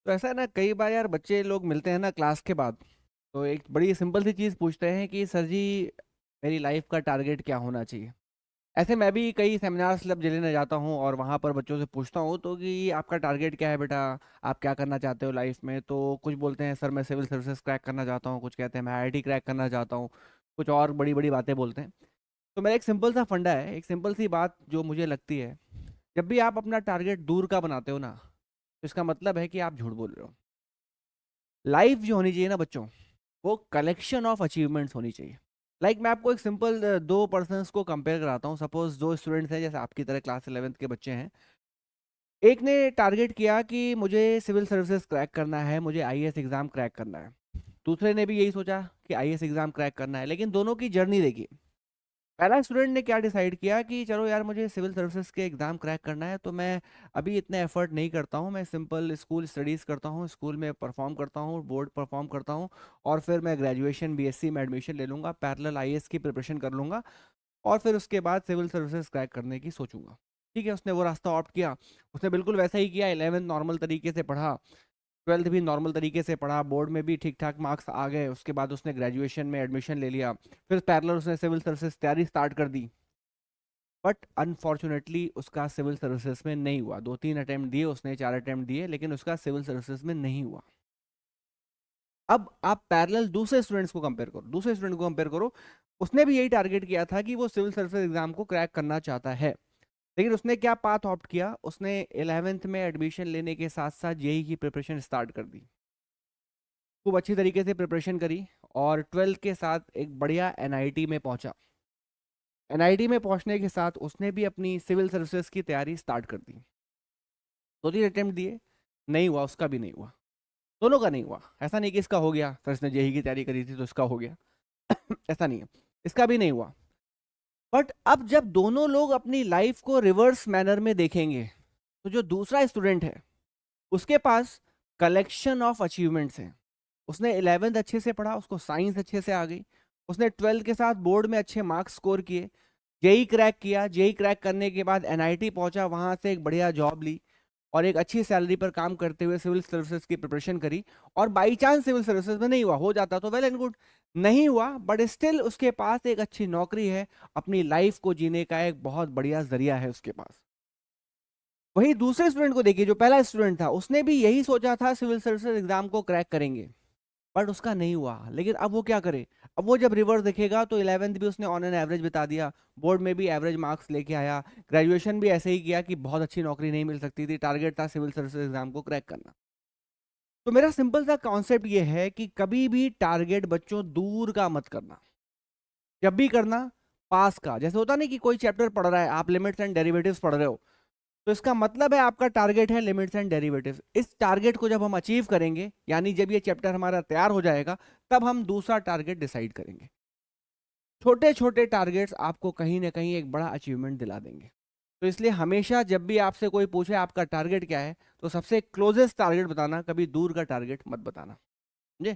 तो ऐसा है ना, कई बार यार बच्चे लोग मिलते हैं ना क्लास के बाद, तो एक बड़ी सिंपल सी चीज़ पूछते हैं कि सर जी, मेरी लाइफ का टारगेट क्या होना चाहिए। ऐसे मैं भी कई सेमिनार्स लब लेने जाता हूँ और वहाँ पर बच्चों से पूछता हूँ तो कि आपका टारगेट क्या है बेटा, आप क्या करना चाहते हो लाइफ में। तो कुछ बोलते हैं सर मैं सिविल सर्विसेज क्रैक करना चाहता हूँ, कुछ कहते हैं मैं आईआईटी क्रैक करना चाहता हूँ, कुछ और बड़ी बड़ी बातें बोलते हैं। तो मेरा एक सिंपल सा फंडा है, एक सिंपल सी बात जो मुझे लगती है, जब भी आप अपना टारगेट दूर का बनाते हो ना, तो इसका मतलब है कि आप झूठ बोल रहे हो। लाइफ जो होनी चाहिए ना बच्चों, वो कलेक्शन ऑफ अचीवमेंट्स होनी चाहिए। मैं आपको एक सिंपल दो पर्सन्स को कंपेयर कराता हूँ। सपोज दो स्टूडेंट्स हैं, जैसे आपकी तरह क्लास 11th के बच्चे हैं। एक ने टारगेट किया कि मुझे सिविल सर्विसेज क्रैक करना है, मुझे आईएएस एग्जाम क्रैक करना है। दूसरे ने भी यही सोचा कि आईएएस एग्जाम क्रैक करना है, लेकिन दोनों की जर्नी देखिए। पहला स्टूडेंट ने क्या डिसाइड किया कि चलो यार मुझे सिविल सर्विसेज के एग्जाम क्रैक करना है, तो मैं अभी इतने एफर्ट नहीं करता हूँ, मैं सिंपल स्कूल स्टडीज़ करता हूँ, स्कूल में परफॉर्म करता हूँ, बोर्ड परफॉर्म करता हूँ, और फिर मैं ग्रेजुएशन बीएससी में एडमिशन ले लूँगा, पैरेलल आईएएस की प्रिपरेशन कर लूँगा, और फिर उसके बाद सिविल सर्विसेज क्रैक करने की सोचूंगा। ठीक है, उसने वो रास्ता ऑप्ट किया। उसने बिल्कुल वैसा ही किया, 11th नॉर्मल तरीके से पढ़ा, 12th भी नॉर्मल तरीके से पढ़ा, बोर्ड में भी ठीक ठाक मार्क्स आ गए। उसके बाद उसने ग्रेजुएशन में एडमिशन ले लिया, फिर पैरेलल उसने सिविल सर्विसेज तैयारी स्टार्ट कर दी। बट अनफॉर्चुनेटली उसका सिविल सर्विसेज में नहीं हुआ। 2-3 अटेम्प्ट दिए उसने, 4 अटेम्प्ट दिए, लेकिन उसका सिविल सर्विसेज में नहीं हुआ। अब आप पैरेलल दूसरे स्टूडेंट्स को कंपेयर करो, दूसरे स्टूडेंट को कंपेयर करो। उसने भी यही टारगेट किया था कि वो सिविल सर्विसेज एग्जाम को क्रैक करना चाहता है, लेकिन उसने क्या पाथ ऑप्ट किया, उसने 11th में एडमिशन लेने के साथ साथ जेई की प्रिपरेशन स्टार्ट कर दी। खूब अच्छी तरीके से प्रिपरेशन करी, और 12th के साथ एक बढ़िया एनआईटी में पहुंचा। एनआईटी में पहुंचने के साथ उसने भी अपनी सिविल सर्विसेज की तैयारी स्टार्ट कर दी। 2-3 अटेम्प्ट दिए, नहीं हुआ, उसका भी नहीं हुआ, दोनों का नहीं हुआ। ऐसा नहीं कि इसका हो गया, सर इसने जेई की तैयारी करी थी तो इसका हो गया। ऐसा नहीं है, इसका भी नहीं हुआ। बट अब जब दोनों लोग अपनी लाइफ को रिवर्स मैनर में देखेंगे, तो जो दूसरा स्टूडेंट है उसके पास कलेक्शन ऑफ अचीवमेंट्स हैं। उसने 11th अच्छे से पढ़ा, उसको साइंस अच्छे से आ गई, उसने 12th के साथ बोर्ड में अच्छे मार्क्स स्कोर किए, जेई क्रैक किया, जेई क्रैक करने के बाद एनआईटी पहुंचा, वहां से एक बढ़िया जॉब ली, और एक अच्छी सैलरी पर काम करते हुए सिविल सर्विसेज की प्रिपरेशन करी। और बाई चांस सिविल सर्विसेज में नहीं हुआ, हो जाता तो वेल एंड गुड, नहीं हुआ, बट स्टिल उसके पास एक अच्छी नौकरी है, अपनी लाइफ को जीने का एक बहुत बढ़िया जरिया है उसके पास। वही दूसरे स्टूडेंट को देखिए, जो पहला स्टूडेंट था, उसने भी यही सोचा था सिविल सर्विसेज एग्जाम को क्रैक करेंगे, बट उसका नहीं हुआ। लेकिन अब वो क्या करे, अब वो जब रिवर्स देखेगा तो 11th भी उसने ऑन एन एवरेज बिता दिया, बोर्ड में भी एवरेज मार्क्स लेके आया, ग्रेजुएशन भी ऐसे ही किया कि बहुत अच्छी नौकरी नहीं मिल सकती थी, टारगेट था सिविल सर्विसेज एग्जाम को क्रैक करना। तो मेरा सिंपल सा कॉन्सेप्ट ये है कि कभी भी टारगेट बच्चों दूर का मत करना, जब भी करना पास का। जैसे होता नहीं कि कोई चैप्टर पढ़ रहा है, आप लिमिट्स एंड डेरिवेटिव्स पढ़ रहे हो, तो इसका मतलब है आपका टारगेट है लिमिट्स एंड डेरिवेटिव्स। इस टारगेट को जब हम अचीव करेंगे, यानी जब ये चैप्टर हमारा तैयार हो जाएगा, तब हम दूसरा टारगेट डिसाइड करेंगे। छोटे छोटे टारगेट्स आपको कहीं ना कहीं एक बड़ा अचीवमेंट दिला देंगे। तो इसलिए हमेशा जब भी आपसे कोई पूछे आपका टारगेट क्या है, तो सबसे क्लोजेस्ट टारगेट बताना, कभी दूर का टारगेट मत बताना। समझे?